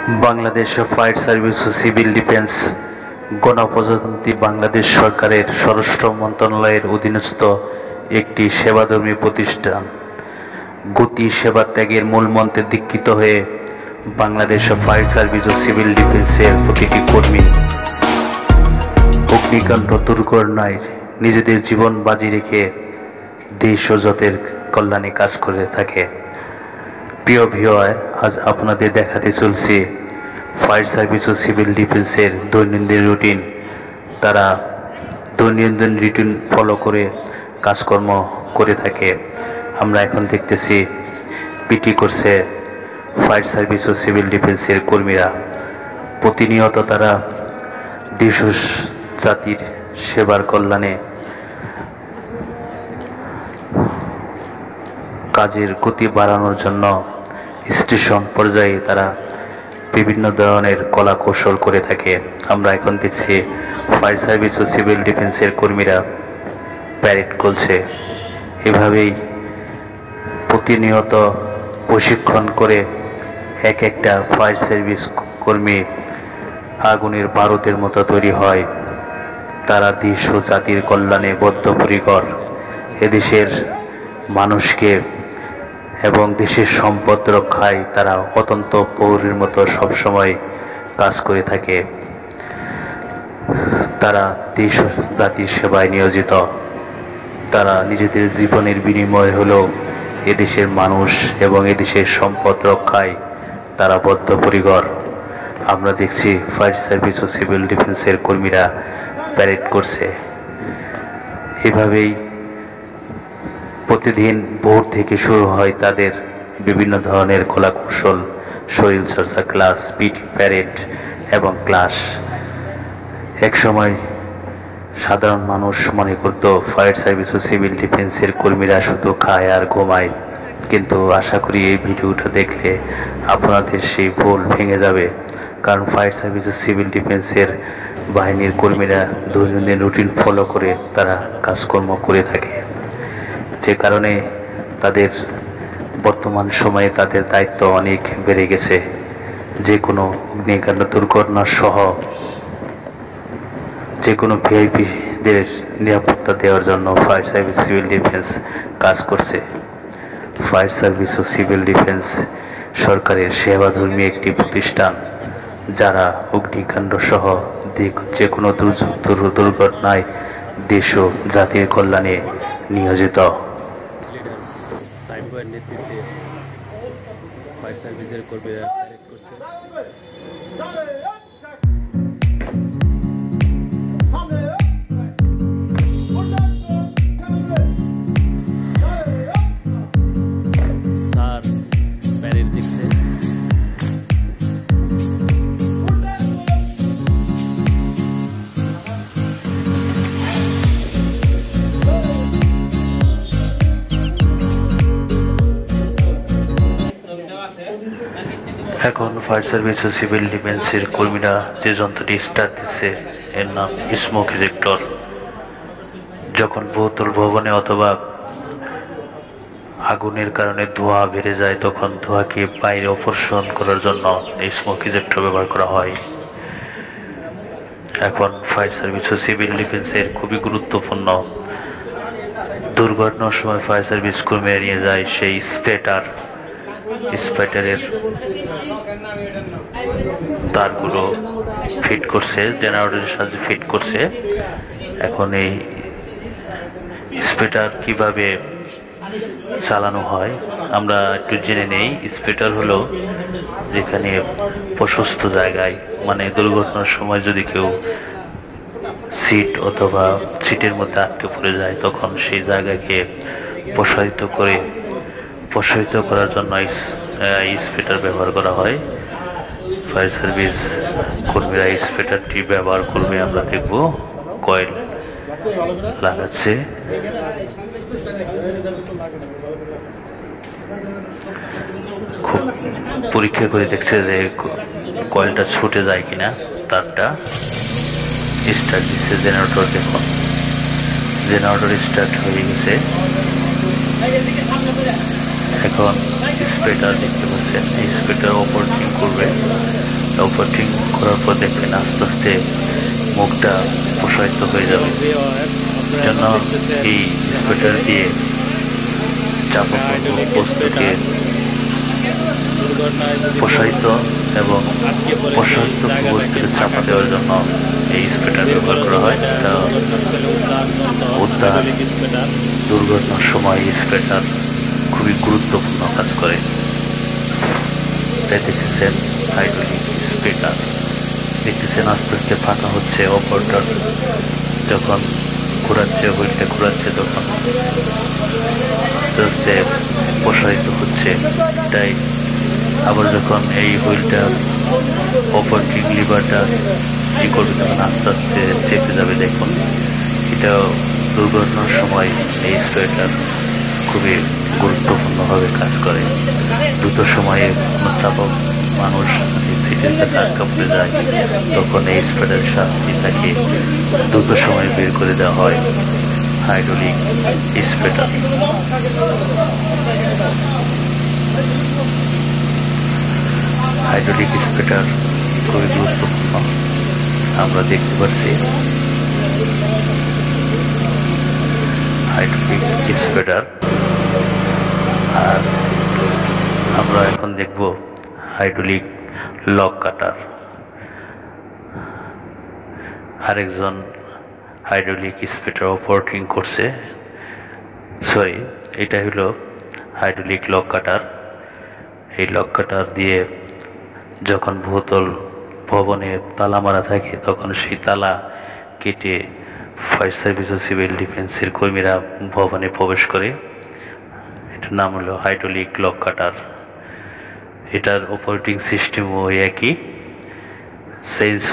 Bangladesh fire service ও civil defence গণপ্রজাতন্ত্রী বাংলাদেশ সরকারের স্বরাষ্ট্র মন্ত্রণালয়ের অধীনস্থ একটি সেবাধর্মী প্রতিষ্ঠান। গতি সেবা ত্যাগের মূল মন্ত্রে দীক্ষিত হয়ে বাংলাদেশ ফায়ার সার্ভিস ও সিভিল ডিফেন্সের প্রতিটি কর্মী অগ্নিকাণ্ড দুর্ঘটনায় নিজেদের জীবন বাজি রেখে দেশ ও জাতির কল্যাণে কাজ করে থাকে। প্রিয় ভিউয়ার, আজ আপনাদের দেখাতে চলছে ফায়ার সার্ভিস ও সিভিল ডিফেন্সের দৈনন্দিন রুটিন। তারা দৈনন্দিন রুটিন ফলো করে কাজকর্ম করে থাকে। আমরা এখন দেখতেছি পিটি করছে ফায়ার সার্ভিস ও সিভিল ডিফেন্সের কর্মীরা। প্রতিনিয়ত তারা দেশ ও জাতির সেবার কল্যাণে কাজের গতি বাড়ানোর জন্য স্টেশন পর্যায়ে তারা বিভিন্ন ধরনের কলা কৌশল করে থাকে। আমরা এখন দেখছি ফায়ার সার্ভিস ও সিভিল ডিফেন্সের কর্মীরা প্যারেড করছে। এভাবেই প্রতিনিয়ত প্রশিক্ষণ করে এক একটা ফায়ার সার্ভিস কর্মী আগুনের বারুদের মতো তৈরি হয়। তারা দেশ ও জাতির কল্যাণে বদ্ধপরিকর। এদেশের মানুষকে এবং দেশের সম্পদ রক্ষায় তারা অত্যন্ত প্রহরীর মতো সবসময় কাজ করে থাকে। তারা দেশ ও জাতির সেবায় নিয়োজিত। তারা নিজেদের জীবনের বিনিময় হলেও এদেশের মানুষ এবং এদেশের সম্পদ রক্ষায় তারা বদ্ধপরিকর। আমরা দেখছি ফায়ার সার্ভিস ও সিভিল ডিফেন্সের কর্মীরা প্যারেড করছে। এভাবেই প্রতিদিন ভোর থেকে শুরু হয় তাদের বিভিন্ন ধরনের কলা কৌশল, শরীরচর্চা ক্লাস, পিটি প্যারেড এবং ক্লাস। একসময় সাধারণ মানুষ মনে করত ফায়ার সার্ভিস ও সিভিল ডিফেন্সের কর্মীরা শুধু খায় আর ঘুমায়, কিন্তু আশা করি এই ভিডিওটা দেখলে আপনাদের সেই ভুল ভেঙে যাবে। কারণ ফায়ার সার্ভিস ও সিভিল ডিফেন্সের বাহিনীর কর্মীরা দৈনন্দিন রুটিন ফলো করে তারা কাজকর্ম করে থাকে, যে কারণে তাদের বর্তমান সময়ে তাদের দায়িত্ব অনেক বেড়ে গেছে। যে কোনো অগ্নিকাণ্ড দুর্ঘটনা সহ যে কোনো ভিআইপিদের নিরাপত্তা দেওয়ার জন্য ফায়ার সার্ভিস সিভিল ডিফেন্স কাজ করছে। ফায়ার সার্ভিস ও সিভিল ডিফেন্স সরকারের সেবাধর্মী একটি প্রতিষ্ঠান, যারা অগ্নিকাণ্ড সহ যে কোনো দুর্ঘটনায় দেশ ও জাতির কল্যাণে নিয়োজিত। নেতৃত্বে ফায়ার সার্ভিসের কর্মীরা প্যারেড করছে। স্যার প্যারেড দেখছে। এখন ফায়ার সার্ভিস ও সিভিল ডিফেন্সের কর্মীরা যে যন্ত্রটি স্টার্ট দিচ্ছে এর নাম স্মোক ইজেক্টর। যখন বহুতল ভবনে অথবা আগুনের কারণে ধোঁয়া বেড়ে যায়, তখন ধোঁয়াকে বাইরে অপসারণ করার জন্য এই স্মোক ইজেক্টর ব্যবহার করা হয়। এখন ফায়ার সার্ভিস ও সিভিল ডিফেন্সের খুবই গুরুত্বপূর্ণ। দুর্ঘটনার সময় ফায়ার সার্ভিস কর্মীরা নিয়ে যায় সেই স্পাইটারের তারগুলো ফিট করছে, জেনারেটরের সাহায্যে ফিট করছে। এখন এই স্পেটার কিভাবে চালানো হয় আমরা একটু জেনে নেই। স্পেটার হলো যেখানে প্রশস্ত জায়গায়, মানে দুর্ঘটনার সময় যদি কেউ সিট অথবা সিটের মধ্যে আটকে পড়ে যায়, তখন সেই জায়গাকে প্রসারিত করার জন্য স্পেটার ব্যবহার করা হয়। ফায়ার সার্ভিস কর্মীরা স্পেটারটি ব্যবহার করবে। আমরা দেখব কয়েল লাগাচ্ছে। খুব পরীক্ষা করে দেখছে যে কয়েলটা ছুটে যায় কিনা। তারটা স্টার্ট দিচ্ছে জেনারেটর। দেখুন জেনারেটর স্টার্ট হয়ে গেছে। এখন স্প্রেটার দেখতে পাচ্ছেন। এই স্প্রেটার অপারেটিং করবে। অপারেটিং করার পর দেখবেন আস্তে আস্তে মুখটা প্রসারিত হয়ে যাবে। জন্য এই স্প্রেটার দিয়ে চাপাপূর্ণ বস্তুকে প্রসারিত এবং প্রসারিত বস্তুকে চাপা দেওয়ার জন্য এই স্প্রেটার ব্যবহার করা হয়। এটা উদ্যান দুর্ঘটনার সময় এই স্প্রেটার খুবই গুরুত্বপূর্ণ কাজ করে। তাই দেখতেছেন হাইড্রোলিক স্প্রেটার, দেখতেছেন আস্তে আস্তে ফাঁকা হচ্ছে। অপারেটর যখন ঘোরাচ্ছে, হুইলটা ঘোরাচ্ছে, তখন আস্তে আস্তে প্রসারিত হচ্ছে। তাই আবার যখন এই হুইলটা অপারেটিং লিভারটা ই করবে তখন আস্তে আস্তে চেপে যাবে। দেখুন, এটা দুর্ঘটনার সময় এই স্প্রেটার খুবই গুরুত্বপূর্ণভাবে কাজ করে। দ্রুত সময়ে কোনো চাপক মানুষ সিটের কাছে আটকা পড়ে যায়, তখন এই স্প্রেটারের সাহায্যে তাকে দ্রুত সময়ে বের করে দেওয়া হয়। হাইড্রোলিক স্প্রেটার, হাইড্রোলিক স্প্রেটার খুবই গুরুত্বপূর্ণ। আমরা দেখতে পাচ্ছি হাইড্রোলিক স্প্রেটার। আর আমরা এখন দেখব হাইড্রোলিক লক কাটার। আরেকজন হাইড্রোলিক স্প্রেটার অপারেটিং করছে। সরি, এটা হলো হাইড্রোলিক লক কাটার। এই লক কাটার দিয়ে যখন বহুতল ভবনে তালা মারা থাকে তখন সেই তালা কেটে ফায়ার সার্ভিস ও সিভিল ডিফেন্সের কর্মীরা ভবনে প্রবেশ করে। এটার নাম হলো হাইড্রোলিক লক কাটার। এটার অপারেটিং সিস্টেমও একই। সেন্স,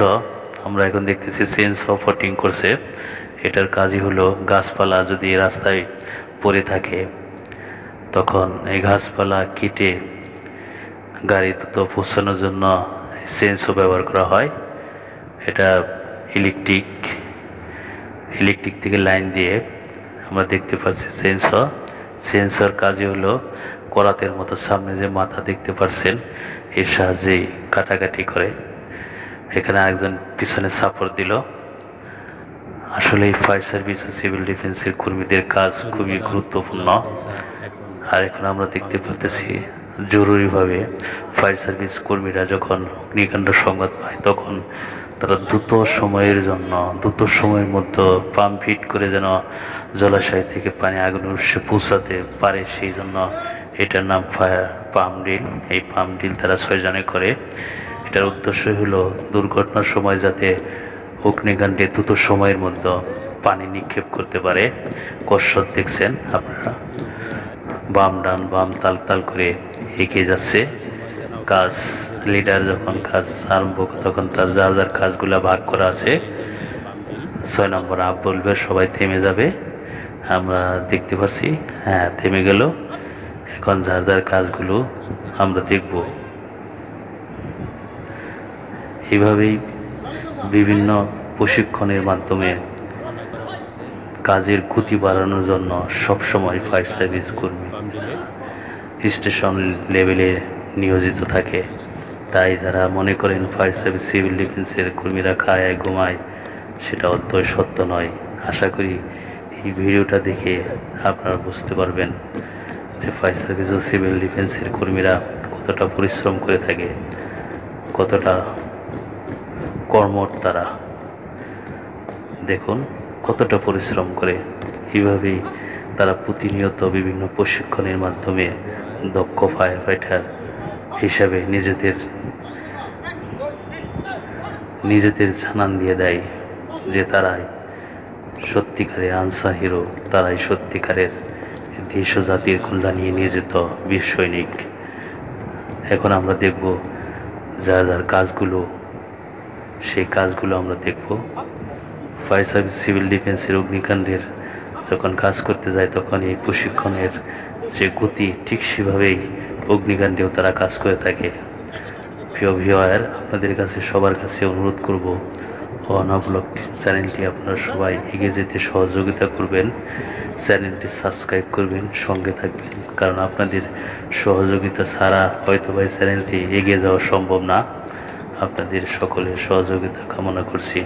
আমরা এখন দেখতেছি সেন্স অপারেটিং করছে। এটার কাজই হলো গাছপালা যদি রাস্তায় পড়ে থাকে তখন এই গাছপালা কেটে গাড়ি দ্রুত পৌঁছানোর জন্য সেন্সও ব্যবহার করা হয়। এটা ইলেকট্রিক থেকে লাইন দিয়ে আমরা দেখতে পাচ্ছি সেন্সর কাজই হলো করাতের মতো সামনে যে মাথা দেখতে পাচ্ছেন এর সাহায্যেই কাটাকাটি করে। এখানে একজন পিছনে সাপোর্ট দিল। আসলে এই ফায়ার সার্ভিস ও সিভিল ডিফেন্সের কর্মীদের কাজ খুবই গুরুত্বপূর্ণ। আর এখন আমরা দেখতে পাচ্ছি জরুরিভাবে ফায়ার সার্ভিস কর্মীরা যখন অগ্নিকাণ্ড সংবাদ পায় তখন তারা দ্রুত সময়ের মধ্যে পাম্প ফিট করে যেন জলাশয় থেকে পানি আগুনের উৎসে পৌঁছাতে পারে, সেই জন্য এটার নাম ফায়ার পাম্প ড্রিল। এই পাম্প ড্রিল তারা 6 জনে করে। এটার উদ্দেশ্য হলো দুর্ঘটনার সময় যাতে অগ্নিকাণ্ডে দ্রুত সময়ের মধ্যে পানি নিক্ষেপ করতে পারে। কসরত দেখছেন আপনারা, বাম ডান বাম তাল তাল করে এগিয়ে যাচ্ছে। কাজ লিডার যখন কাজ আরম্ভ তখন তার যার যার কাজগুলো ভাগ করা আছে। 6 নম্বর আপ বলবে, সবাই থেমে যাবে। আমরা দেখতে পাচ্ছি, হ্যাঁ থেমে গেল। এখন যার যার কাজগুলো আমরা দেখব। এইভাবেই বিভিন্ন প্রশিক্ষণের মাধ্যমে কাজের গতি বাড়ানোর জন্য সবসময় ফায়ার সার্ভিস কর্মী স্টেশন লেভেলে নিয়োজিত থাকে। তাই যারা মনে করেন ফায়ার সার্ভিস সিভিল ডিফেন্সের কর্মীরা খায় ঘুমায়, সেটা অত্যই সত্য নয়। আশা করি এই ভিডিওটা দেখে আপনারা বুঝতে পারবেন যে ফায়ার সার্ভিস ও সিভিল ডিফেন্সের কর্মীরা কতটা পরিশ্রম করে থাকে, কতটা কর্মঠ তারা। দেখুন কতটা পরিশ্রম করে। এইভাবেই তারা প্রতিনিয়ত বিভিন্ন প্রশিক্ষণের মাধ্যমে দক্ষ ফায়ার ফাইটার হিসাবে নিজেদের জানান দিয়ে দেয় যে তারাই সত্যিকারের আনসার হিরো, তারাই সত্যিকারের দেশ ও জাতির কল্যাণ নিয়ে নিয়োজিত বীর সৈনিক। এখন আমরা দেখব যার যার কাজগুলো, সেই কাজগুলো আমরা দেখব। ফায়ার সার্ভিস সিভিল ডিফেন্সের অগ্নিকাণ্ডের যখন কাজ করতে যায় তখন এই প্রশিক্ষণের যে গতি ঠিক সেভাবেই অগ্নিকাণ্ডেও তারা কাজ করে থাকে। প্রিয় ভিউয়ার, আপনাদের কাছে সবার কাছে অনুরোধ করব অনবলক চ্যানেলটি আপনারা সবাই এগিয়ে যেতে সহযোগিতা করবেন। চ্যানেলটি সাবস্ক্রাইব করবেন, সঙ্গে থাকবেন, কারণ আপনাদের সহযোগিতা ছাড়া হয়তো এই চ্যানেলটি এগিয়ে যাওয়া সম্ভব না। আপনাদের সকলের সহযোগিতা কামনা করছি।